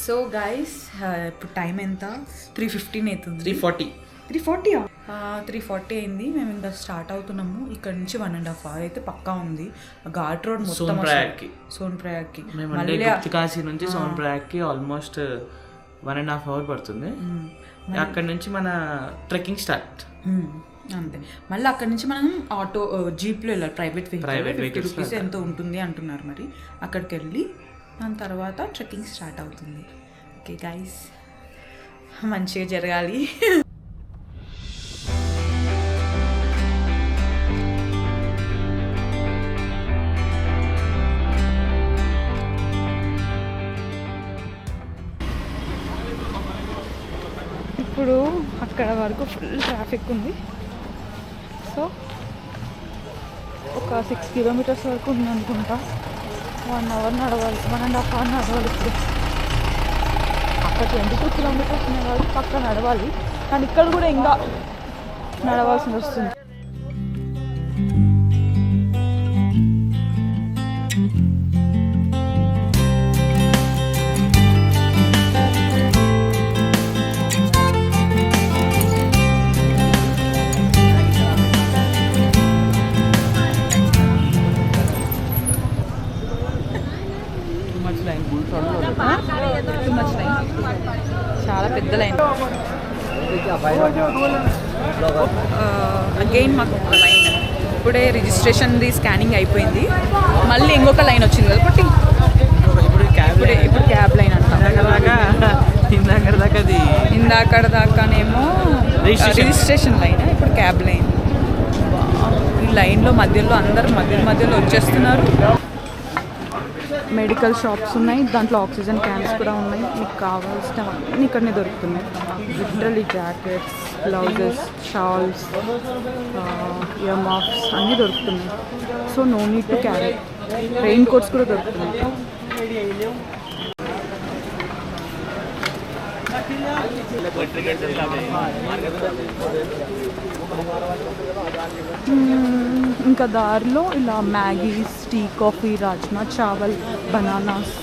So guys ఇప్పుడు time ఎంత 3:15 అవుతుంది 3:40 3:40 అయింది. మేము ఇంకా స్టార్ట్ అవుతున్నాము. ఇక్కడ నుంచి 1.5 hour అయితే పక్కా ఉంది. ఘాట్ రోడ్ మొత్తం సోన్ప్రయాగ్కి కాశీ నుంచి సోన్ప్రయాగ్కి ఆల్మోస్ట్ 1.5 hour పడుతుంది. అక్కడ నుంచి మన ట్రెక్కింగ్ స్టార్ట్ అంతే. మళ్ళీ అక్కడ నుంచి మనం ఆటో జీప్లో వెళ్ళాలి. ప్రైవేట్ వెహికల్ రూపీస్ ఎంతో ఉంటుంది అంటున్నారు. మరి అక్కడికి వెళ్ళి దాని తర్వాత ట్రెక్కింగ్ స్టార్ట్ అవుతుంది. ఓకే గైస్, మంచిగా జరగాలి. ఇప్పుడు అక్కడ వరకు ఫుల్ ట్రాఫిక్ ఉంది. సో ఒక 6 kilometers వరకు ఉంది అనుకుంటా. 1 hour నడవాలి, 1.5 hour నడవాలి. ఇప్పుడు అక్కడ 22 kilometers ఉన్న వాళ్ళు పక్క నడవాలి, కానీ ఇక్కడ కూడా ఇంకా నడవాల్సి వస్తుంది. చాలా పెద్ద లైన్. అగైన్ మాకు ఒక లైన్. ఇప్పుడే రిజిస్ట్రేషన్ది స్కానింగ్ అయిపోయింది. మళ్ళీ ఇంకొక లైన్ వచ్చింది కదా పట్టి. ఇప్పుడు క్యాబ్ లైన్ అంటాం. ఇందాక దాకానేమో రిజిస్ట్రేషన్ లైన్, ఇప్పుడు క్యాబ్ లైన్. ఈ లైన్లో మధ్యలో అందరు మధ్యలో వచ్చేస్తున్నారు. మెడికల్ షాప్స్ ఉన్నాయి, దాంట్లో ఆక్సిజన్ క్యాన్స్ కూడా ఉన్నాయి. మీకు కావాల్సినవన్నీ ఇక్కడనే దొరుకుతున్నాయి. Literally jackets, blouses, shawls, ear muffs అన్నీ దొరుకుతున్నాయి. So no need to carry. Rain coats కూడా దొరుకుతున్నాయి. ఇంకా దారిలో ఇలా Maggis, tea, coffee, rajma chawal, bananas,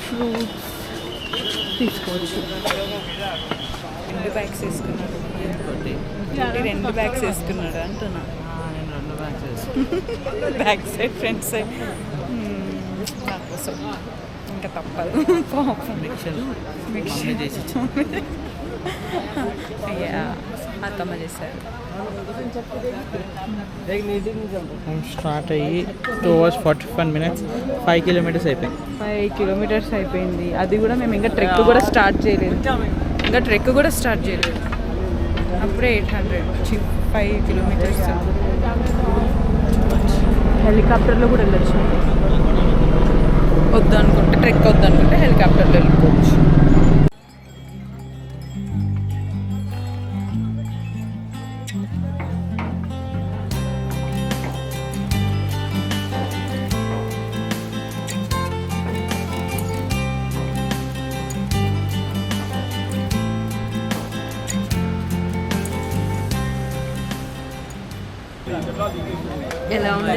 fruits తీసుకోవచ్చు. 2 bags వేసుకున్నాడు. 2 bags వేసుకున్నాడు అంటున్నా. బ్యాక్ సైడ్ ఫ్రంట్ సైడ్ నా కోసం ఇంకా తప్పదు. అత్తమ్మ చేశారు. స్టార్ట్ అయ్యి 2 hours 41 minutes 5 kilometers అయిపోయింది. 5 kilometers అయిపోయింది. అది కూడా మేము ఇంకా ట్రెక్ కూడా స్టార్ట్ చేయలేదు. అప్పుడే 5 kilometers. హెలికాప్టర్లో కూడా వెళ్ళొచ్చు. ట్రెక్ వద్దనుకుంటే హెలికాప్టర్లో వెళ్ళిపోవచ్చు. ఎలా ఉంది?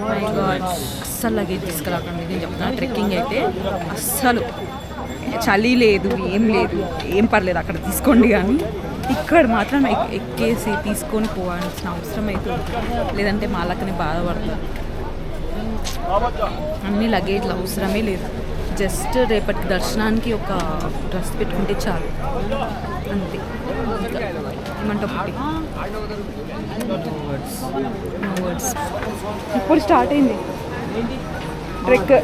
మై గాడ్, అస్సలు లగేజ్ తీసుకురాకండి. నేను చెప్తున్నా, ట్రెక్కింగ్ అయితే అస్సలు చలి లేదు, ఏం పర్లేదు, అక్కడ తీసుకోండి. కానీ ఇక్కడ మాత్రం ఎక్కేసి తీసుకొని పోవాల్సిన అవసరం అయితే, లేదంటే మాలకని బాధపడతారు. అన్ని లగేజ్లు అవసరమే లేదు. జస్ట్ రేపటికి దర్శనానికి ఒక డ్రెస్ పెట్టుకుంటే చాలు, అంతే. ఏమంటావు ఒకటి? ఇప్పుడు స్టార్ట్ అయింది ట్రెక్.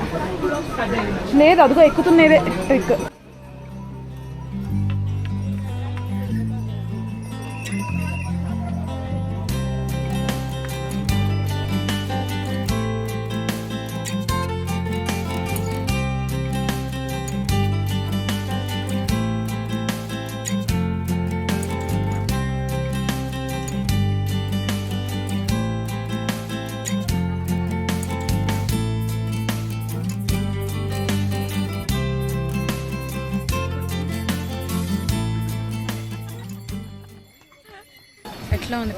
లేదు, అదిగో ఎక్కుతున్నదే ట్రెక్. ఎట్లా ఉంది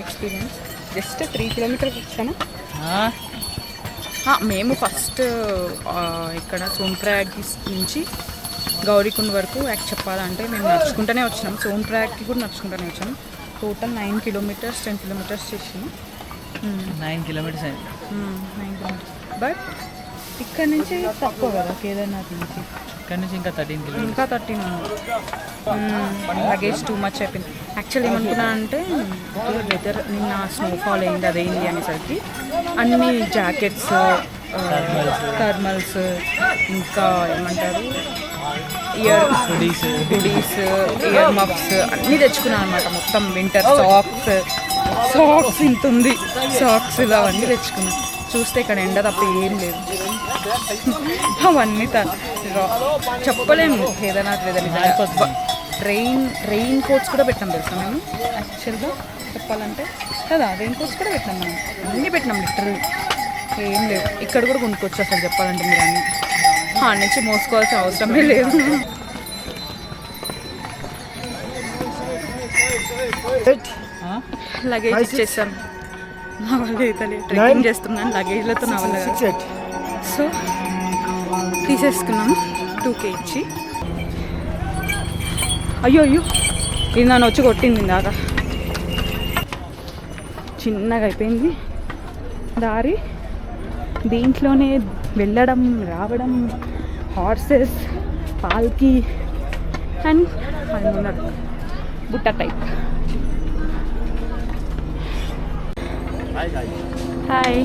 ఎక్స్పీరియన్స్? జస్ట్ 3 kilometers వచ్చాను. మేము ఫస్ట్ ఇక్కడ సోన్ప్రయాగ్ నుంచి గౌరీకుండ్ వరకు యాక్ట్ చెప్పాలంటే మేము నడుచుకుంటూనే వచ్చినాం. సోన్ప్రయాగ్కి కూడా నడుచుకుంటూనే వచ్చాం. టోటల్ 9 కిలోమీటర్స్ 10 కిలోమీటర్స్ చేసినాం. 9 కిలోమీటర్స్ అయింది. 9 కిలోమీటర్స్. బట్ ఇక్కడ నుంచి తక్కువ కదా కేదార్నాథ్ నుంచి. ఇక్కడ నుంచి ఇంకా 13 కిలోమీటర్స్. ఇంకా 13 లగేజ్ టూ మచ్ అయిపోయింది. యాక్చువల్లీ ఏమనుకున్నా అంటే వెదర్ నిన్న స్నోఫాల్ అయింది అదేంటి అనేసరికి అన్ని జాకెట్స్, థర్మల్స్, ఇంకా ఏమంటారు హుడీస్, ఇయర్ మఫ్స్ అన్నీ తెచ్చుకున్నాను అనమాట. మొత్తం వింటర్ సాక్స్ ఇంత ఉంది, సాక్స్ అవన్నీ తెచ్చుకున్నాను. చూస్తే ఇక్కడ ఎండ తప్ప ఏం లేదు. అవన్నీ చెప్పలేము కేదార్నాథ్ వెదర్. రెయిన్ కోట్స్ కూడా పెట్టాం తెలుసా మేము. యాక్చువల్గా చెప్పాలంటే కదా రెయిన్ కోట్స్ కూడా పెట్టాం మనం. అన్నీ పెట్టినాం లిటరల్. ఏం లేవు. ఇక్కడ కూడా కొనుక్కోవచ్చు అసలు చెప్పాలంటే మీరు అన్నీ. నుంచి మోసుకోవాల్సిన అవసరమే లేదు. లగేజ్ ఇచ్చేసాం. నా వల్ల అయితే ట్రెక్కింగ్ చేస్తున్నాను లగేజ్లతో, నా వల్ల. సో తీసేసుకున్నాం 2K ఇచ్చి. అయ్యో ఇది నన్ను వచ్చి కొట్టింది దాకా. చిన్నగా అయిపోయింది దారి. దీంట్లోనే వెళ్ళడం రావడం, హార్సెస్, పాల్కి అండ్ అది ఉన్నది బుట్ట టైప్. హాయ్.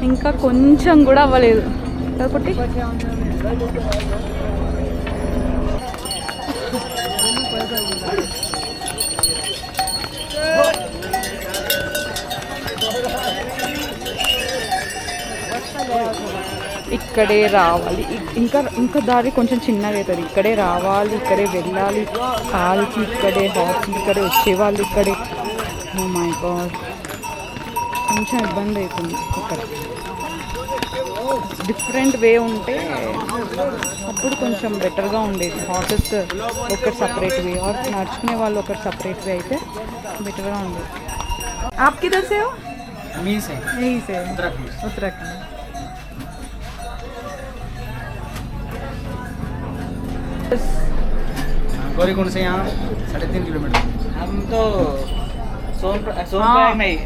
ఇంకా కొంచెం కూడా అవ్వలేదు కాబట్టి ఇక్కడే రావాలి. ఇంకా దారి కొంచెం చిన్నగా అవుతుంది. ఇక్కడే రావాలి, ఇక్కడే వెళ్ళాలి. కాల్కి ఇక్కడే, హార్స్కి ఇక్కడే, వచ్చేవాళ్ళు ఇక్కడే. ఓ మై గాడ్, కొంచెం ఇబ్బంది అవుతుంది. ఇక్కడ డిఫరెంట్ వే ఉంటే అప్పుడు కొంచెం బెటర్గా ఉండేది. హార్సెస్ ఒకటి సపరేట్ వే, ఆర్ నడుచుకునే వాళ్ళు ఒకటి సపరేట్ వే అయితే బెటర్గా ఉండేది. आप किधर से हो? यहीं से उत्तराखंड. गौरीकुंड से यहाँ 3.5 किलोमीटर. हम तो सोनप्रयाग नहीं,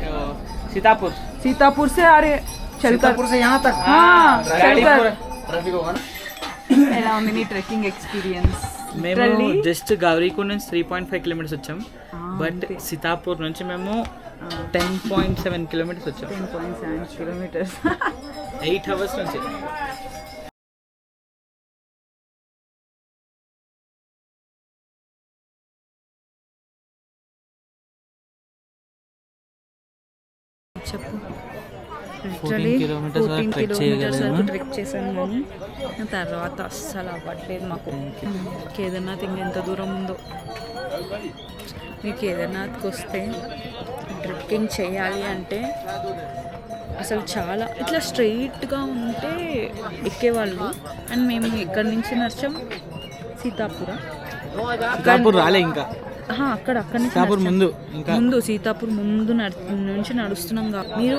सीतापुर से आ रहे सीतापुर से यहाँ तक. ट्रैफिक होगा ना. ఎలా ఉంది నీ ట్రెక్కింగ్ ఎక్స్పీరియన్స్? మేము జస్ట్ గౌరీకుండ్ నుంచి 3.5 కిలోమీటర్స్ వచ్చాం. బట్ సీతాపూర్ నుంచి మేము 10.7 కిలోమీటర్స్ వచ్చాం. 10.7 కిలోమీటర్స్ 8 అవర్స్ నుంచి. చెప్పు. 14 కిలోమీటర్స్ వరకు ట్రెక్ చేశాను కానీ తర్వాత అస్సలు అవ్వట్లేదు మాకు. కేదార్నాథ్ ఇంకెంత దూరం ఉందో. మీరు కేదార్నాథ్కి వస్తే ట్రెక్కింగ్ చేయాలి అంటే అసలు చాలా ఇట్లా స్ట్రైట్గా ఉంటే ఎక్కేవాళ్ళు. అండ్ మేము ఎక్కడి నుంచి నడిచాం సీతాపూర్ రాలే ఇంకా. అక్కడ ముందు సీతాపూర్ ముందు నుంచి నడుస్తున్నాం. మీరు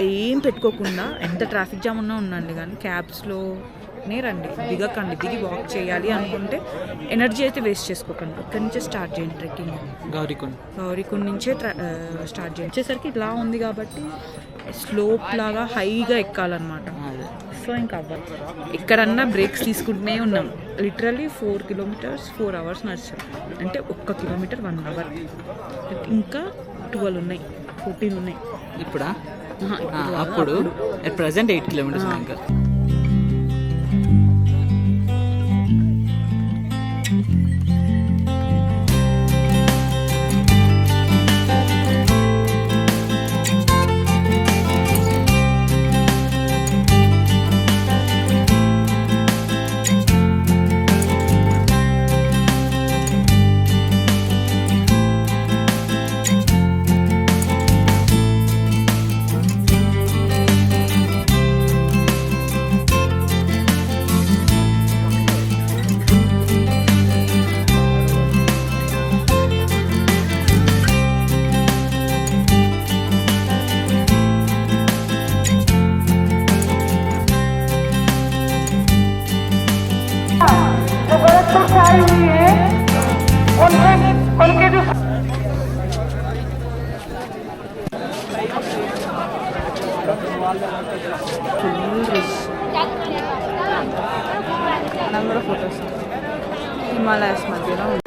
ఏం పెట్టుకోకుండా ఎంత ట్రాఫిక్ జామ్ ఉన్నా ఉండండి కానీ క్యాబ్స్లోనే రండి. దిగకండి. దిగి వాక్ చేయాలి అనుకుంటే ఎనర్జీ అయితే వేస్ట్ చేసుకోకండి. అక్కడి నుంచే స్టార్ట్ చేయండి ట్రెక్కింగ్. గౌరీకుండ్ నుంచే స్టార్ట్ చేయండి. వచ్చేసరికి ఇలా ఉంది కాబట్టి స్లోప్ లాగా హైగా ఎక్కాలన్నమాట. సో ఇంకా అవ్వాలి. ఎక్కడన్నా బ్రేక్స్ తీసుకుంటూనే ఉన్నాం. లిటరల్లీ 4 కిలోమీటర్స్ 4 అవర్స్ నడిచాం. అంటే 1 కిలోమీటర్ 1 అవర్. ఇంకా 12 ఉన్నాయి, 14 ఉన్నాయి ఇప్పుడా. అప్పుడు అట్ ప్రెసెంట్ 8 కిలోమీటర్స్ ఇంకా. హిమాలయస్ మధ్యలో ఉంది.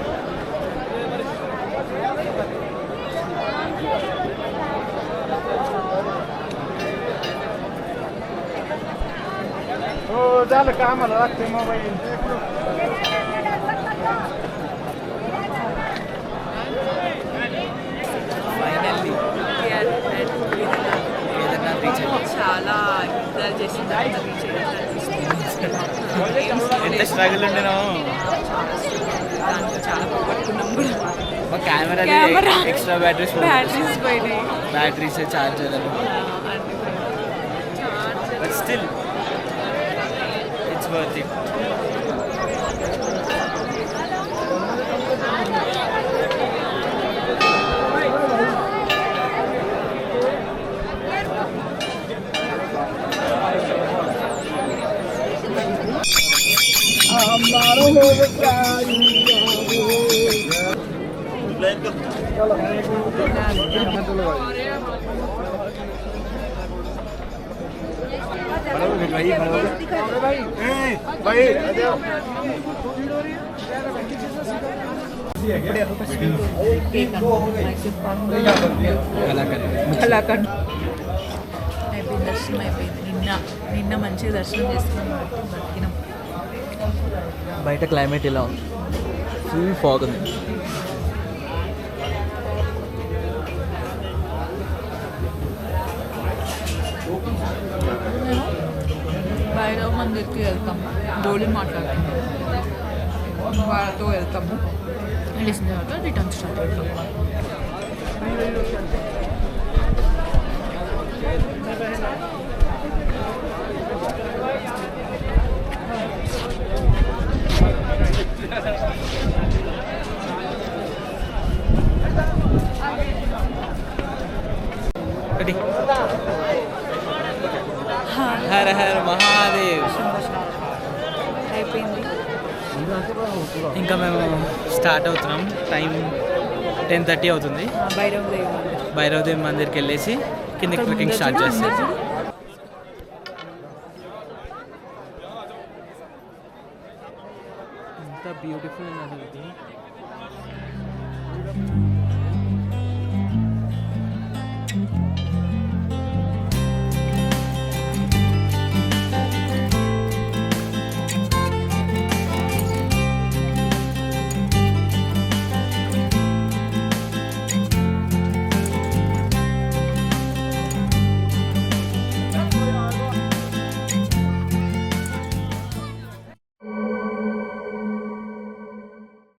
చాలా యుద్ధాలు చేసిన ఎంత స్ట్రగుల్ ఉండేనో చాలా పోగొట్టుకున్నాం కూడా. కెమెరా ఎక్స్ట్రా బ్యాటరీస్ పోయినాయి. Batteries charger but still it's worth it. Kalakand అయిపోయింది, దర్శనం అయిపోయింది. నిన్న మంచిగా దర్శనం చేసుకున్నాం, బతికినాం. బయట క్లైమేట్ ఇలా ఉంది, ఫుల్ ఫాగ్ ఉంది. భైరవ్ మందిర్కి వెళ్తాము, డోలి మాట్లాడతాము, వాళ్ళతో వెళ్తాము. వెళ్ళేసిన తర్వాత రిటర్న్ స్టార్ట్ అవుతాము. హర హర మహాదేవ్. అయిపోయింది. ఇంకా మేము స్టార్ట్ అవుతున్నాం. టైం 10:30 అవుతుంది. భైరవ్ దేవ్ మందిర్కి వెళ్ళేసి కిందకి ట్రెక్కింగ్ స్టార్ట్ చేస్తాం. ఎంత బ్యూటిఫుల్ ఉంది అసలు.